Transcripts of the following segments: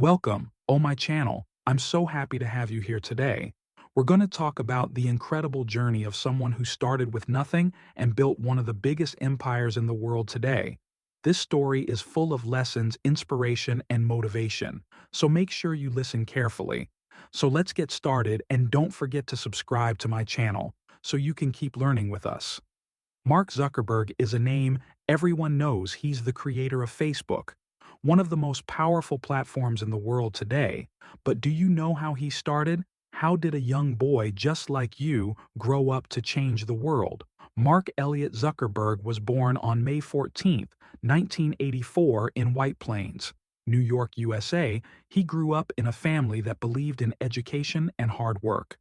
Welcome, my channel. I'm so happy to have you here today. We're going to talk about the incredible journey of someone who started with nothing and built one of the biggest empires in the world today. This story is full of lessons, inspiration, and motivation, so make sure you listen carefully. So let's get started, and don't forget to subscribe to my channel so you can keep learning with us. Mark Zuckerberg is a name everyone knows. He's the creator of Facebook, one of the most powerful platforms in the world today. But do you know how he started? How did a young boy just like you grow up to change the world? Mark Elliott Zuckerberg was born on May 14th, 1984 in White Plains, New York, USA. He grew up in a family that believed in education and hard work.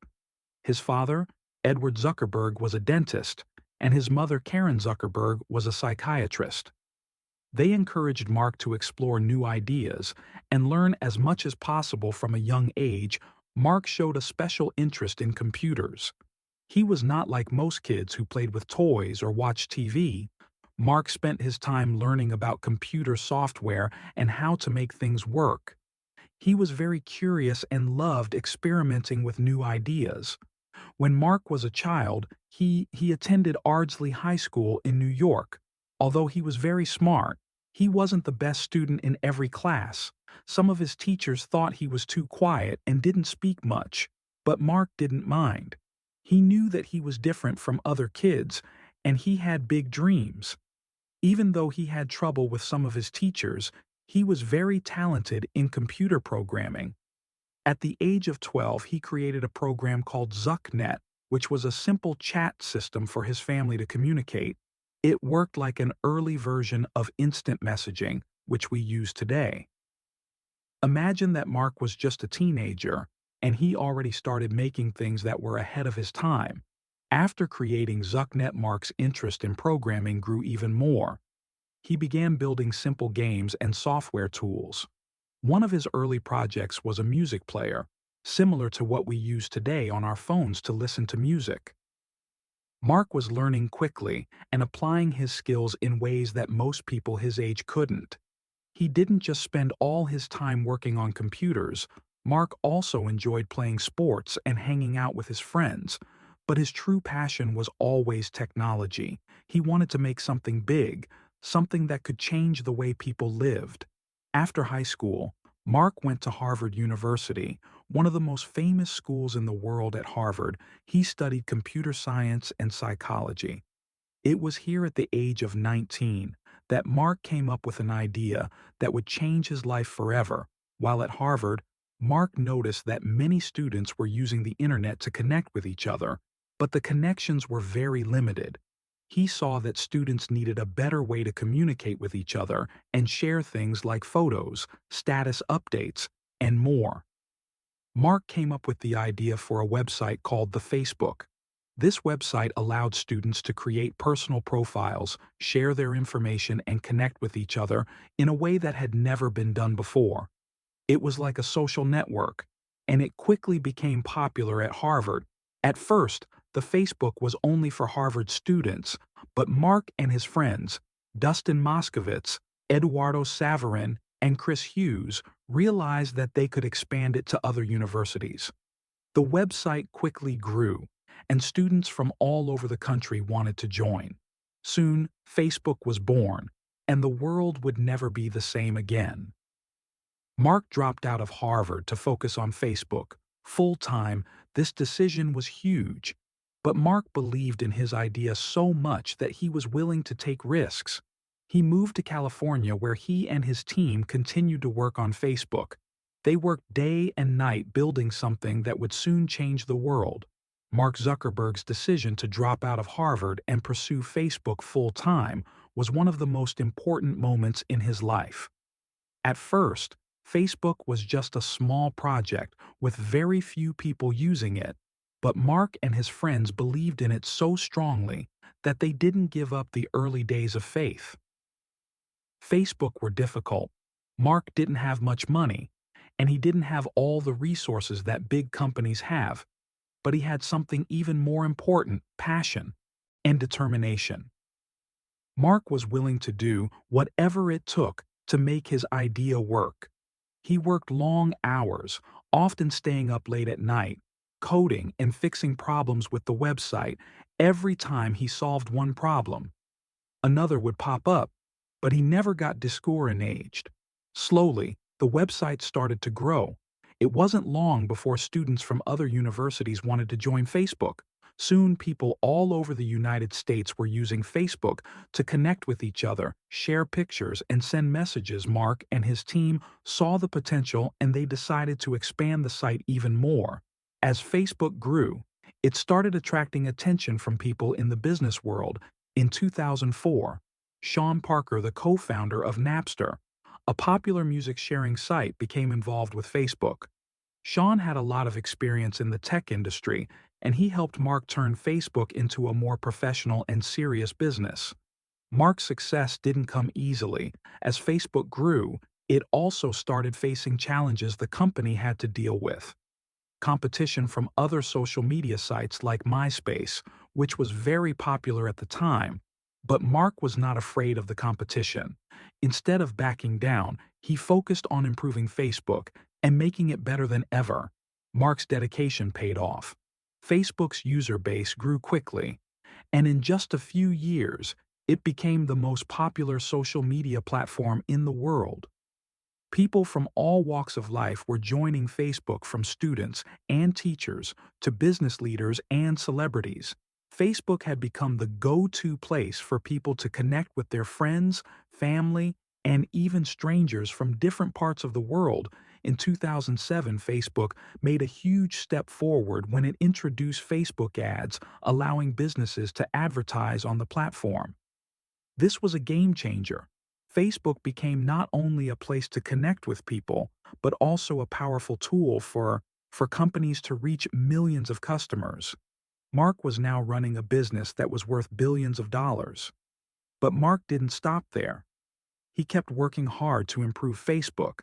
His father, Edward Zuckerberg, was a dentist, and his mother, Karen Zuckerberg, was a psychiatrist. They encouraged Mark to explore new ideas and learn as much as possible from a young age. Mark showed a special interest in computers. He was not like most kids who played with toys or watched TV. Mark spent his time learning about computer software and how to make things work. He was very curious and loved experimenting with new ideas. When Mark was a child, he attended Ardsley High School in New York. Although he was very smart, he wasn't the best student in every class. Some of his teachers thought he was too quiet and didn't speak much, but Mark didn't mind. He knew that he was different from other kids, and he had big dreams. Even though he had trouble with some of his teachers, he was very talented in computer programming. At the age of 12, he created a program called ZuckNet, which was a simple chat system for his family to communicate. It worked like an early version of instant messaging, which we use today. Imagine that Mark was just a teenager, and he already started making things that were ahead of his time. After creating ZuckNet, Mark's interest in programming grew even more. He began building simple games and software tools. One of his early projects was a music player, similar to what we use today on our phones to listen to music. Mark was learning quickly and applying his skills in ways that most people his age couldn't. He didn't just spend all his time working on computers. Mark also enjoyed playing sports and hanging out with his friends. But his true passion was always technology. He wanted to make something big, something that could change the way people lived. After high school, Mark went to Harvard University, one of the most famous schools in the world. At Harvard, he studied computer science and psychology. It was here at the age of 19 that Mark came up with an idea that would change his life forever. While at Harvard, Mark noticed that many students were using the internet to connect with each other, but the connections were very limited. He saw that students needed a better way to communicate with each other and share things like photos, status updates, and more. Mark came up with the idea for a website called the Facebook. This website allowed students to create personal profiles, share their information, and connect with each other in a way that had never been done before. It was like a social network, and it quickly became popular at Harvard. At first, the Facebook was only for Harvard students, but Mark and his friends, Dustin Moskovitz, Eduardo Saverin, and Chris Hughes, realized that they could expand it to other universities. The website quickly grew, and students from all over the country wanted to join. Soon, Facebook was born, and the world would never be the same again. Mark dropped out of Harvard to focus on Facebook full-time. This decision was huge, but Mark believed in his idea so much that he was willing to take risks. He moved to California, where he and his team continued to work on Facebook. They worked day and night building something that would soon change the world. Mark Zuckerberg's decision to drop out of Harvard and pursue Facebook full-time was one of the most important moments in his life. At first, Facebook was just a small project with very few people using it, but Mark and his friends believed in it so strongly that they didn't give up the early days of faith. Facebook were difficult. Mark didn't have much money, and he didn't have all the resources that big companies have, but he had something even more important: passion and determination. Mark was willing to do whatever it took to make his idea work. He worked long hours, often staying up late at night, coding and fixing problems with the website. Every time he solved one problem, another would pop up, but he never got discouraged. Slowly, the website started to grow. It wasn't long before students from other universities wanted to join Facebook. Soon, people all over the United States were using Facebook to connect with each other, share pictures, and send messages. Mark and his team saw the potential and they decided to expand the site even more. As Facebook grew, it started attracting attention from people in the business world. In 2004, Sean Parker, the co-founder of Napster, a popular music sharing site, became involved with Facebook. Sean had a lot of experience in the tech industry, and he helped Mark turn Facebook into a more professional and serious business. Mark's success didn't come easily. As Facebook grew, it also started facing challenges the company had to deal with. Competition from other social media sites like MySpace, which was very popular at the time. But Mark was not afraid of the competition. Instead of backing down, he focused on improving Facebook and making it better than ever. Mark's dedication paid off. Facebook's user base grew quickly, and in just a few years, it became the most popular social media platform in the world. People from all walks of life were joining Facebook, from students and teachers to business leaders and celebrities. Facebook had become the go-to place for people to connect with their friends, family, and even strangers from different parts of the world. In 2007, Facebook made a huge step forward when it introduced Facebook ads, allowing businesses to advertise on the platform. This was a game changer. Facebook became not only a place to connect with people, but also a powerful tool for companies to reach millions of customers. Mark was now running a business that was worth billions of dollars. But Mark didn't stop there. He kept working hard to improve Facebook,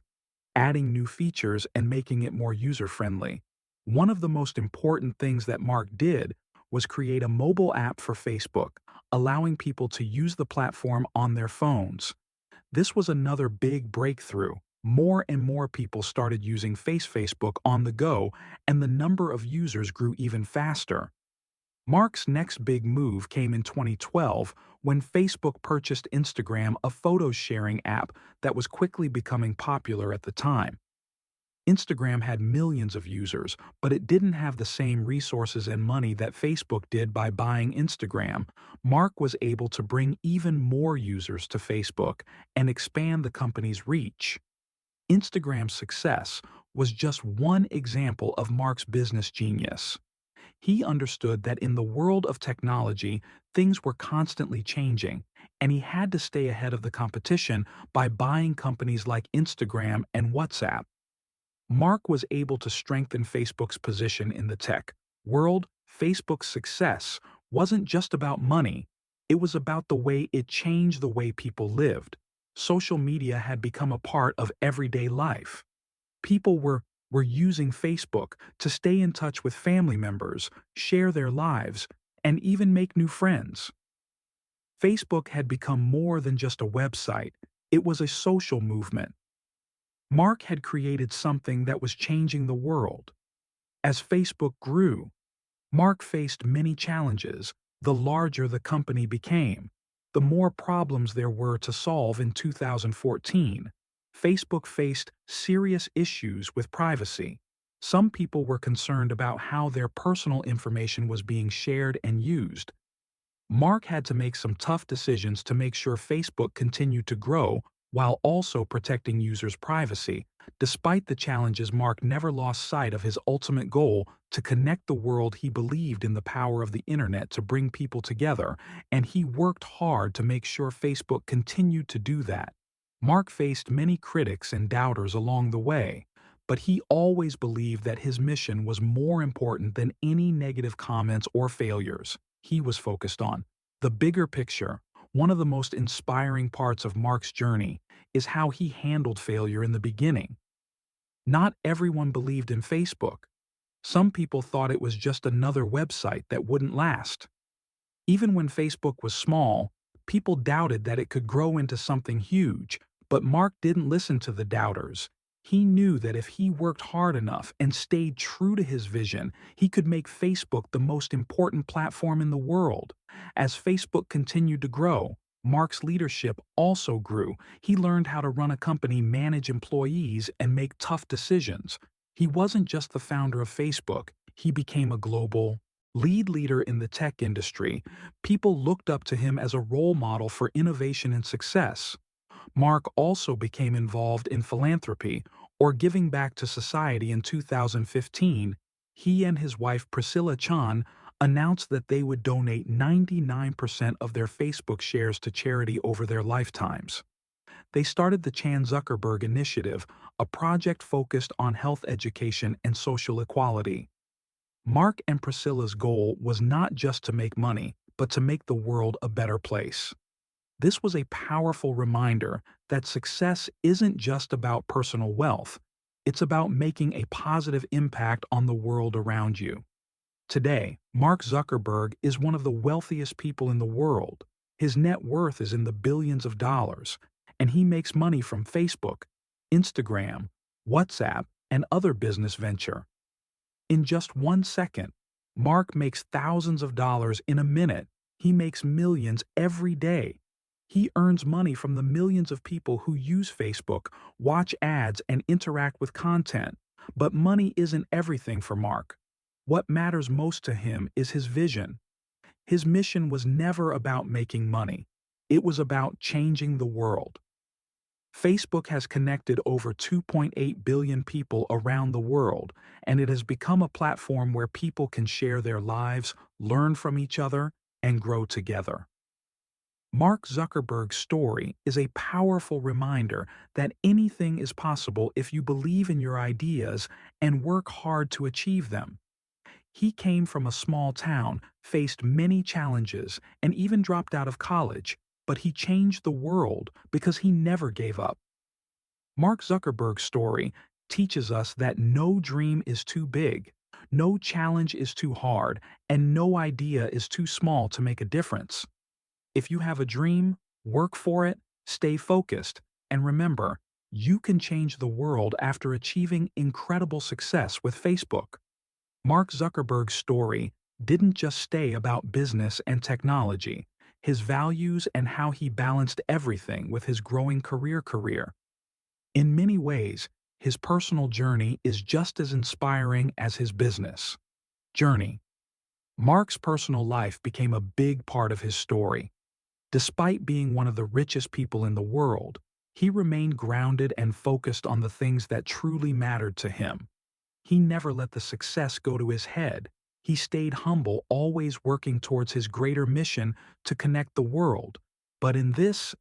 adding new features and making it more user-friendly. One of the most important things that Mark did was create a mobile app for Facebook, allowing people to use the platform on their phones. This was another big breakthrough. More and more people started using Facebook on the go, and the number of users grew even faster. Mark's next big move came in 2012 when Facebook purchased Instagram, a photo-sharing app that was quickly becoming popular at the time. Instagram had millions of users, but it didn't have the same resources and money that Facebook did. By buying Instagram, Mark was able to bring even more users to Facebook and expand the company's reach. Instagram's success was just one example of Mark's business genius. He understood that in the world of technology, things were constantly changing, and he had to stay ahead of the competition by buying companies like Instagram and WhatsApp. Mark was able to strengthen Facebook's position in the tech world. Facebook's success wasn't just about money, it was about the way it changed the way people lived. Social media had become a part of everyday life. People were using Facebook to stay in touch with family members, share their lives, and even make new friends. Facebook had become more than just a website, it was a social movement. Mark had created something that was changing the world. As Facebook grew, Mark faced many challenges. The larger the company became, the more problems there were to solve. In 2014, Facebook faced serious issues with privacy. Some people were concerned about how their personal information was being shared and used. Mark had to make some tough decisions to make sure Facebook continued to grow while also protecting users' privacy. Despite the challenges, Mark never lost sight of his ultimate goal: to connect the world. He believed in the power of the internet to bring people together, and he worked hard to make sure Facebook continued to do that. Mark faced many critics and doubters along the way, but he always believed that his mission was more important than any negative comments or failures. He was focused on the bigger picture. One of the most inspiring parts of Mark's journey is how he handled failure in the beginning. Not everyone believed in Facebook. Some people thought it was just another website that wouldn't last. Even when Facebook was small, people doubted that it could grow into something huge, but Mark didn't listen to the doubters. He knew that if he worked hard enough and stayed true to his vision, he could make Facebook the most important platform in the world. As Facebook continued to grow, Mark's leadership also grew. He learned how to run a company, manage employees, and make tough decisions. He wasn't just the founder of Facebook, he became a global leader in the tech industry. People looked up to him as a role model for innovation and success. Mark also became involved in philanthropy, or giving back to society. In 2015. He and his wife Priscilla Chan announced that they would donate 99% of their Facebook shares to charity over their lifetimes. They started the Chan Zuckerberg Initiative, a project focused on health education and social equality. Mark and Priscilla's goal was not just to make money, but to make the world a better place. This was a powerful reminder that success isn't just about personal wealth, it's about making a positive impact on the world around you. Today, Mark Zuckerberg is one of the wealthiest people in the world. His net worth is in the billions of dollars, and he makes money from Facebook, Instagram, WhatsApp, and other business venture. In just 1 second, Mark makes thousands of dollars in a minute. He makes millions every day. He earns money from the millions of people who use Facebook, watch ads, and interact with content. But money isn't everything for Mark. What matters most to him is his vision. His mission was never about making money. It was about changing the world. Facebook has connected over 2.8 billion people around the world, and it has become a platform where people can share their lives, learn from each other, and grow together. Mark Zuckerberg's story is a powerful reminder that anything is possible if you believe in your ideas and work hard to achieve them. He came from a small town, faced many challenges, and even dropped out of college, but he changed the world because he never gave up. Mark Zuckerberg's story teaches us that no dream is too big, no challenge is too hard, and no idea is too small to make a difference. If you have a dream, work for it, stay focused, and remember, you can change the world after achieving incredible success with Facebook. Mark Zuckerberg's story didn't just stay about business and technology. His values and how he balanced everything with his growing career. In many ways, his personal journey is just as inspiring as his business journey. Mark's personal life became a big part of his story. Despite being one of the richest people in the world, he remained grounded and focused on the things that truly mattered to him. He never let the success go to his head. He stayed humble, always working towards his greater mission to connect the world. But in this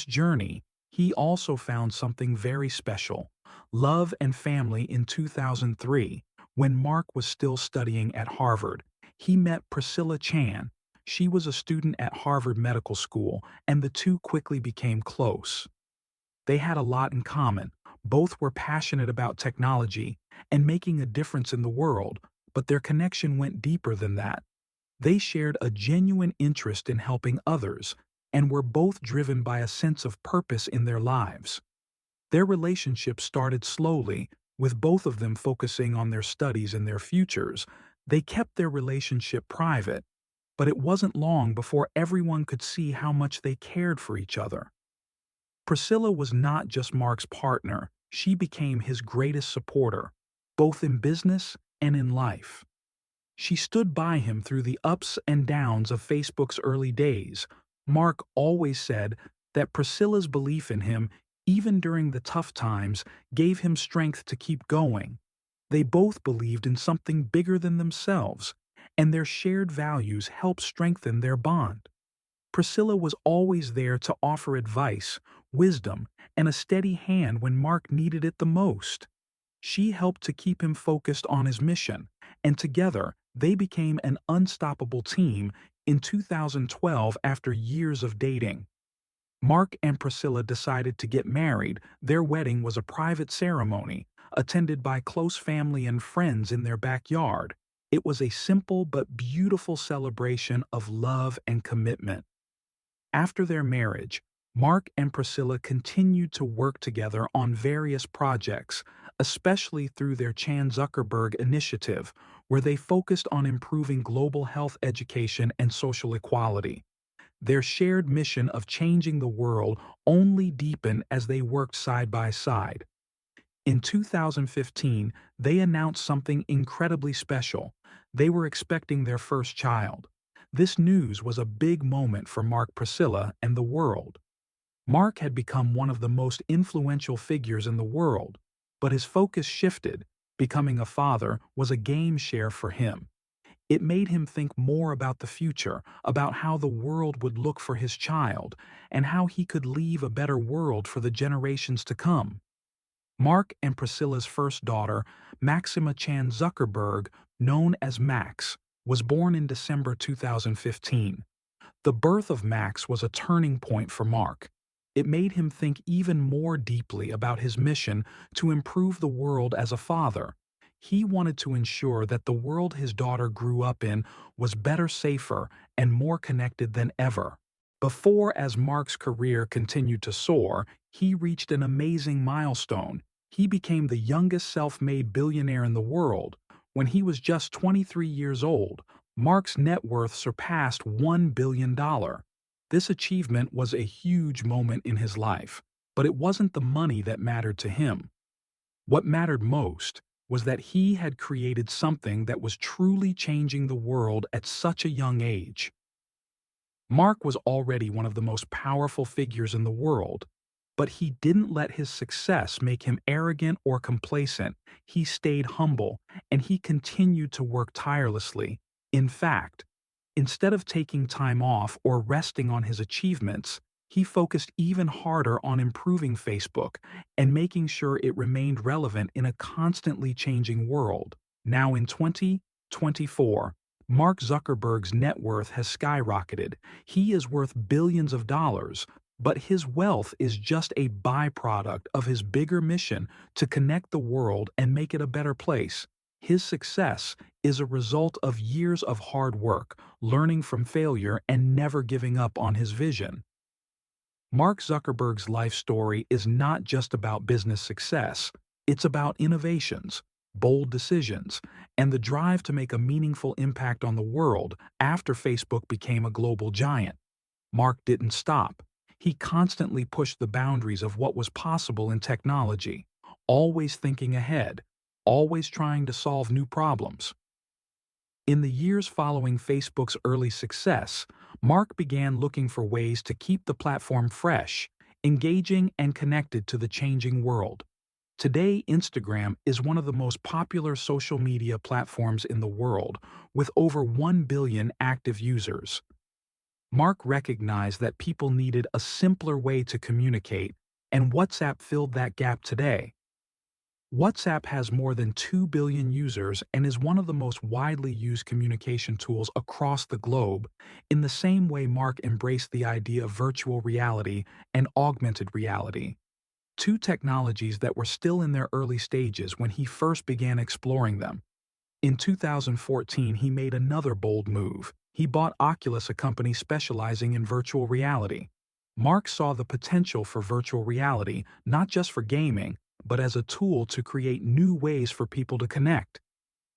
journey, he also found something very special: love and family. In 2003, when Mark was still studying at Harvard, he met Priscilla Chan. She was a student at Harvard Medical School, and the two quickly became close. They had a lot in common. Both were passionate about technology and making a difference in the world, but their connection went deeper than that. They shared a genuine interest in helping others and were both driven by a sense of purpose in their lives. Their relationship started slowly, with both of them focusing on their studies and their futures. They kept their relationship private, but it wasn't long before everyone could see how much they cared for each other. Priscilla was not just Mark's partner, she became his greatest supporter, both in business and in life. She stood by him through the ups and downs of Facebook's early days. Mark always said that Priscilla's belief in him, even during the tough times, gave him strength to keep going. They both believed in something bigger than themselves, and their shared values helped strengthen their bond. Priscilla was always there to offer advice, wisdom, and a steady hand when Mark needed it the most. She helped to keep him focused on his mission, and together they became an unstoppable team. In 2012, after years of dating, Mark and Priscilla decided to get married. Their wedding was a private ceremony, attended by close family and friends in their backyard. It was a simple but beautiful celebration of love and commitment. After their marriage, Mark and Priscilla continued to work together on various projects, especially through their Chan Zuckerberg initiative, where they focused on improving global health education and social equality. Their shared mission of changing the world only deepened as they worked side by side. In 2015, they announced something incredibly special. They were expecting their first child. This news was a big moment for Mark, Priscilla, and the world. Mark had become one of the most influential figures in the world, but his focus shifted. Becoming a father was a game share for him. It made him think more about the future, about how the world would look for his child, and how he could leave a better world for the generations to come. Mark and Priscilla's first daughter, Maxima Chan Zuckerberg, known as Max, was born in December 2015. The birth of Max was a turning point for Mark. It made him think even more deeply about his mission to improve the world as a father. He wanted to ensure that the world his daughter grew up in was better, safer, and more connected than ever. Before, as Mark's career continued to soar, he reached an amazing milestone. He became the youngest self-made billionaire in the world. When he was just 23 years old, Mark's net worth surpassed $1 billion. This achievement was a huge moment in his life, but it wasn't the money that mattered to him. What mattered most was that he had created something that was truly changing the world at such a young age. Mark was already one of the most powerful figures in the world, but he didn't let his success make him arrogant or complacent. He stayed humble, and he continued to work tirelessly. In fact, instead of taking time off or resting on his achievements, he focused even harder on improving Facebook and making sure it remained relevant in a constantly changing world. Now in 2024, Mark Zuckerberg's net worth has skyrocketed. He is worth billions of dollars, but his wealth is just a byproduct of his bigger mission to connect the world and make it a better place. His success is a result of years of hard work, learning from failure, and never giving up on his vision. Mark Zuckerberg's life story is not just about business success, it's about innovations, bold decisions, and the drive to make a meaningful impact on the world after Facebook became a global giant. Mark didn't stop. He constantly pushed the boundaries of what was possible in technology, always thinking ahead, always trying to solve new problems. In the years following Facebook's early success, Mark began looking for ways to keep the platform fresh, engaging, and connected to the changing world. Today, Instagram is one of the most popular social media platforms in the world, with over 1 billion active users. Mark recognized that people needed a simpler way to communicate, and WhatsApp filled that gap today. WhatsApp has more than 2 billion users and is one of the most widely used communication tools across the globe. In the same way, Mark embraced the idea of virtual reality and augmented reality, two technologies that were still in their early stages when he first began exploring them. In 2014, he made another bold move. He bought Oculus, a company specializing in virtual reality. Mark saw the potential for virtual reality not just for gaming, but as a tool to create new ways for people to connect.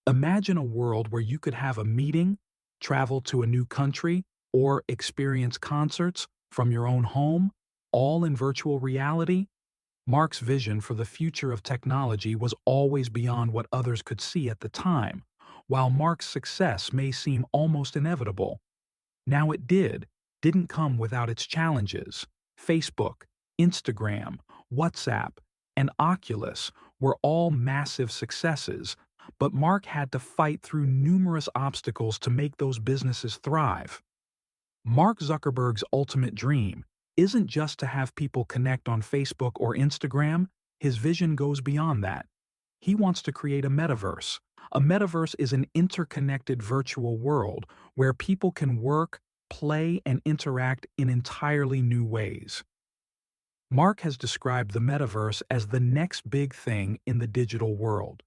Imagine a world where you could have a meeting, travel to a new country, or experience concerts from your own home, all in virtual reality. Mark's vision for the future of technology was always beyond what others could see at the time. While Mark's success may seem almost inevitable, now it didn't come without its challenges. Facebook, Instagram, WhatsApp, and Oculus were all massive successes, but Mark had to fight through numerous obstacles to make those businesses thrive. Mark Zuckerberg's ultimate dream isn't just to have people connect on Facebook or Instagram. His vision goes beyond that. He wants to create a metaverse. A metaverse is an interconnected virtual world where people can work, play, and interact in entirely new ways. Mark has described the metaverse as the next big thing in the digital world.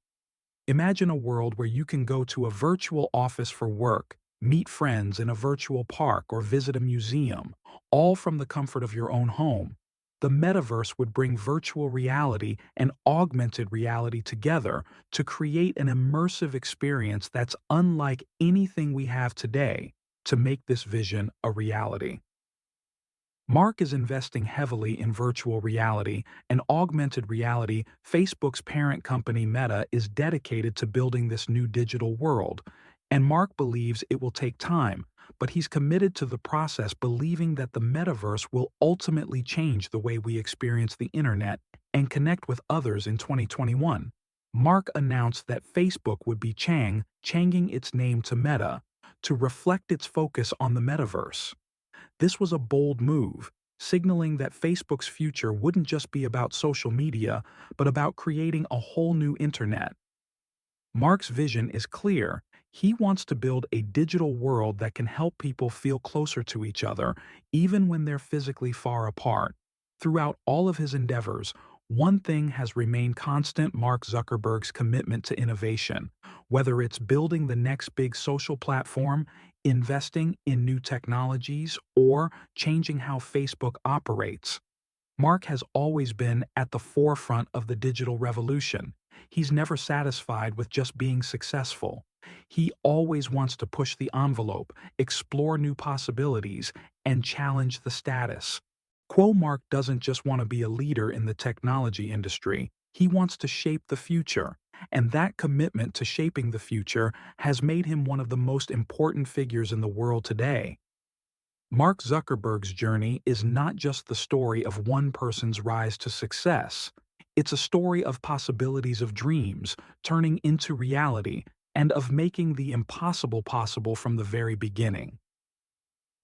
Imagine a world where you can go to a virtual office for work, meet friends in a virtual park, or visit a museum, all from the comfort of your own home. The metaverse would bring virtual reality and augmented reality together to create an immersive experience that's unlike anything we have today to make this vision a reality. Mark is investing heavily in virtual reality and augmented reality. Facebook's parent company Meta is dedicated to building this new digital world, and Mark believes it will take time, but he's committed to the process, believing that the metaverse will ultimately change the way we experience the internet and connect with others in 2021. Mark announced that Facebook would be changing its name to Meta to reflect its focus on the metaverse. This was a bold move, signaling that Facebook's future wouldn't just be about social media, but about creating a whole new internet. Mark's vision is clear. He wants to build a digital world that can help people feel closer to each other, even when they're physically far apart. Throughout all of his endeavors, one thing has remained constant: Mark Zuckerberg's commitment to innovation. Whether it's building the next big social platform, investing in new technologies, or changing how Facebook operates, Mark has always been at the forefront of the digital revolution. He's never satisfied with just being successful. He always wants to push the envelope, explore new possibilities, and challenge the status quo. Mark doesn't just want to be a leader in the technology industry, he wants to shape the future. And that commitment to shaping the future has made him one of the most important figures in the world today. Mark Zuckerberg's journey is not just the story of one person's rise to success. It's a story of possibilities, of dreams turning into reality, and of making the impossible possible from the very beginning.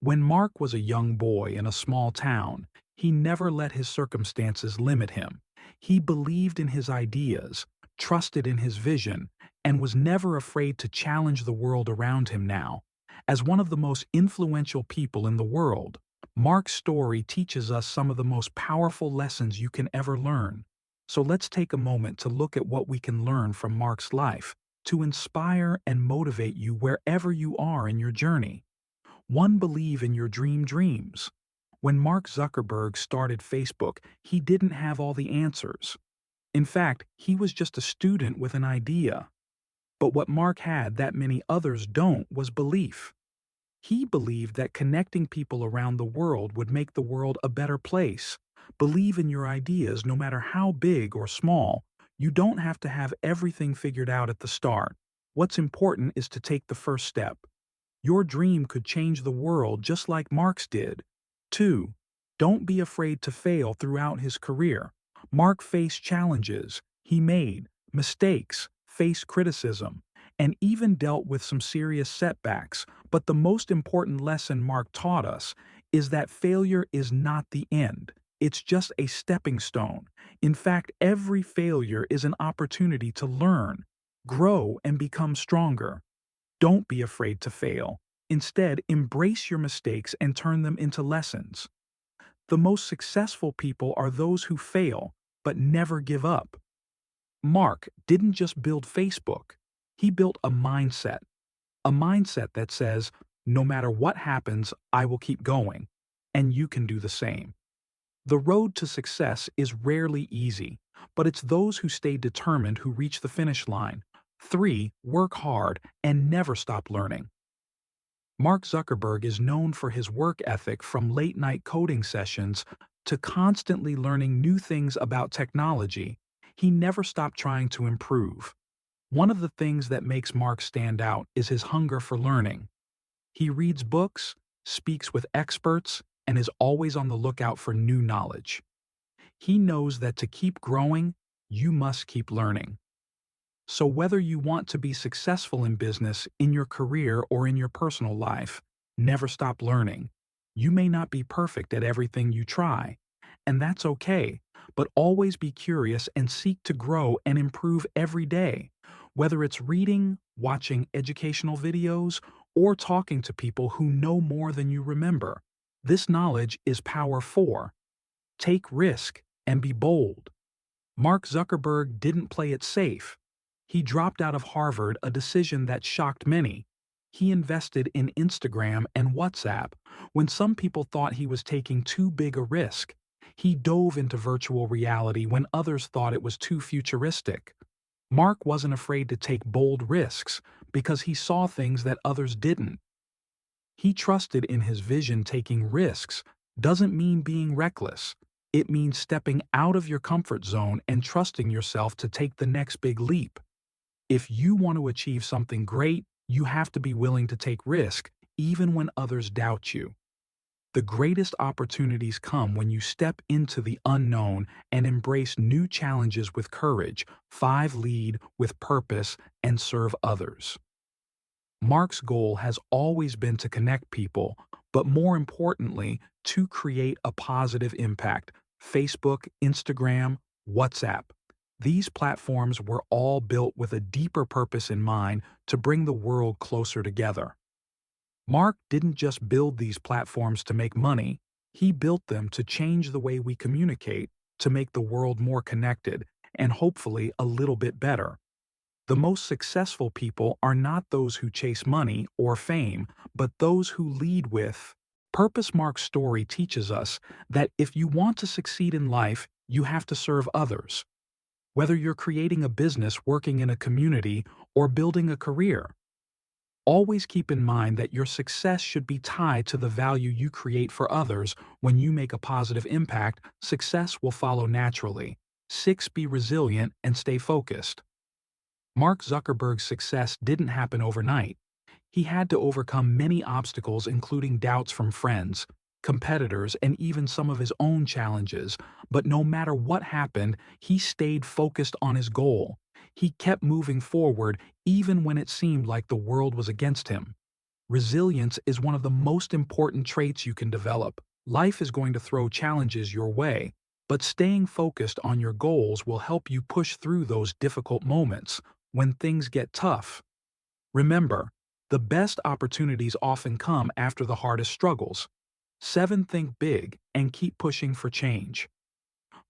When Mark was a young boy in a small town, he never let his circumstances limit him. He believed in his ideas, trusted in his vision, and was never afraid to challenge the world around him. Now, as one of the most influential people in the world, Mark's story teaches us some of the most powerful lessons you can ever learn. So let's take a moment to look at what we can learn from Mark's life to inspire and motivate you wherever you are in your journey. 1. Believe in your dreams. When Mark Zuckerberg started Facebook, he didn't have all the answers. In fact, he was just a student with an idea. But what Mark had that many others don't was belief. He believed that connecting people around the world would make the world a better place. Believe in your ideas no matter how big or small. You don't have to have everything figured out at the start. What's important is to take the first step. Your dream could change the world just like Mark's did. 2. Don't be afraid to fail. Throughout his career, Mark faced challenges. He made mistakes, faced criticism, and even dealt with some serious setbacks. But the most important lesson Mark taught us is that failure is not the end. It's just a stepping stone. In fact, every failure is an opportunity to learn, grow, and become stronger. Don't be afraid to fail. Instead, embrace your mistakes and turn them into lessons. The most successful people are those who fail, but never give up. Mark didn't just build Facebook, he built a mindset. A mindset that says, no matter what happens, I will keep going, and you can do the same. The road to success is rarely easy, but it's those who stay determined who reach the finish line. 3. Work hard and never stop learning. Mark Zuckerberg is known for his work ethic, from late-night coding sessions to constantly learning new things about technology. He never stopped trying to improve. One of the things that makes Mark stand out is his hunger for learning. He reads books, speaks with experts, and is always on the lookout for new knowledge. He knows that to keep growing, you must keep learning. So whether you want to be successful in business, in your career, or in your personal life, never stop learning. You may not be perfect at everything you try, and that's okay, but always be curious and seek to grow and improve every day. Whether it's reading, watching educational videos, or talking to people who know more than you remember, this knowledge is power. 4. Take risk and be bold. Mark Zuckerberg didn't play it safe. He dropped out of Harvard, a decision that shocked many. He invested in Instagram and WhatsApp when some people thought he was taking too big a risk. He dove into virtual reality when others thought it was too futuristic. Mark wasn't afraid to take bold risks because he saw things that others didn't. He trusted in his vision. Taking risks doesn't mean being reckless. It means stepping out of your comfort zone and trusting yourself to take the next big leap. If you want to achieve something great, you have to be willing to take risk, even when others doubt you. The greatest opportunities come when you step into the unknown and embrace new challenges with courage. 5. Lead with purpose and serve others. Mark's goal has always been to connect people, but more importantly, to create a positive impact. Facebook, Instagram, WhatsApp. These platforms were all built with a deeper purpose in mind: to bring the world closer together. Mark didn't just build these platforms to make money, he built them to change the way we communicate, to make the world more connected, and hopefully a little bit better. The most successful people are not those who chase money or fame, but those who lead with purpose. Mark's story teaches us that if you want to succeed in life, you have to serve others. Whether you're creating a business, working in a community, or building a career, always keep in mind that your success should be tied to the value you create for others. When you make a positive impact, success will follow naturally. 6. Be resilient and stay focused. Mark Zuckerberg's success didn't happen overnight. He had to overcome many obstacles, including doubts from friends, competitors, and even some of his own challenges. But no matter what happened, he stayed focused on his goal. He kept moving forward even when it seemed like the world was against him. Resilience is one of the most important traits you can develop. Life is going to throw challenges your way, but staying focused on your goals will help you push through those difficult moments when things get tough. Remember, the best opportunities often come after the hardest struggles. 7. Think big and keep pushing for change.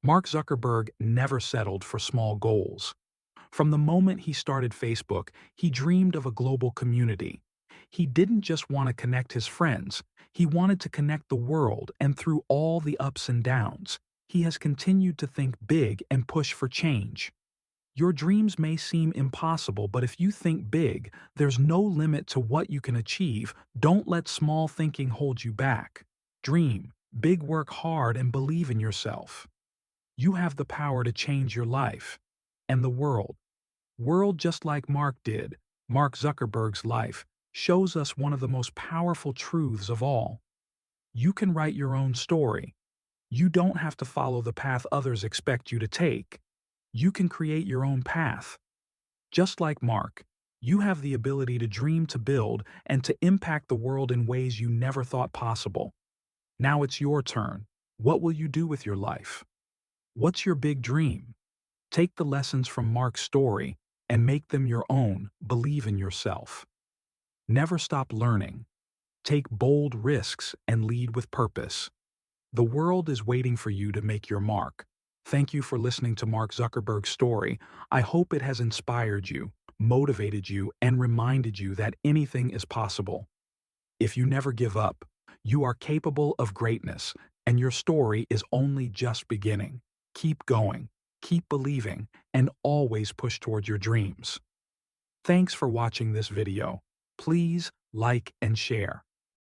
Mark Zuckerberg never settled for small goals. From the moment he started Facebook, he dreamed of a global community. He didn't just want to connect his friends, he wanted to connect the world, and through all the ups and downs, he has continued to think big and push for change. Your dreams may seem impossible, but if you think big, there's no limit to what you can achieve. Don't let small thinking hold you back. Dream big, work hard, and believe in yourself. You have the power to change your life and the world. Just like Mark did. Mark Zuckerberg's life shows us one of the most powerful truths of all. You can write your own story. You don't have to follow the path others expect you to take. You can create your own path. Just like Mark, you have the ability to dream, to build, and to impact the world in ways you never thought possible. Now it's your turn. What will you do with your life? What's your big dream? Take the lessons from Mark's story and make them your own. Believe in yourself. Never stop learning. Take bold risks and lead with purpose. The world is waiting for you to make your mark. Thank you for listening to Mark Zuckerberg's story. I hope it has inspired you, motivated you, and reminded you that anything is possible. If you never give up, you are capable of greatness, and your story is only just beginning. Keep going, keep believing, and always push toward your dreams. Thanks for watching this video. Please like and share.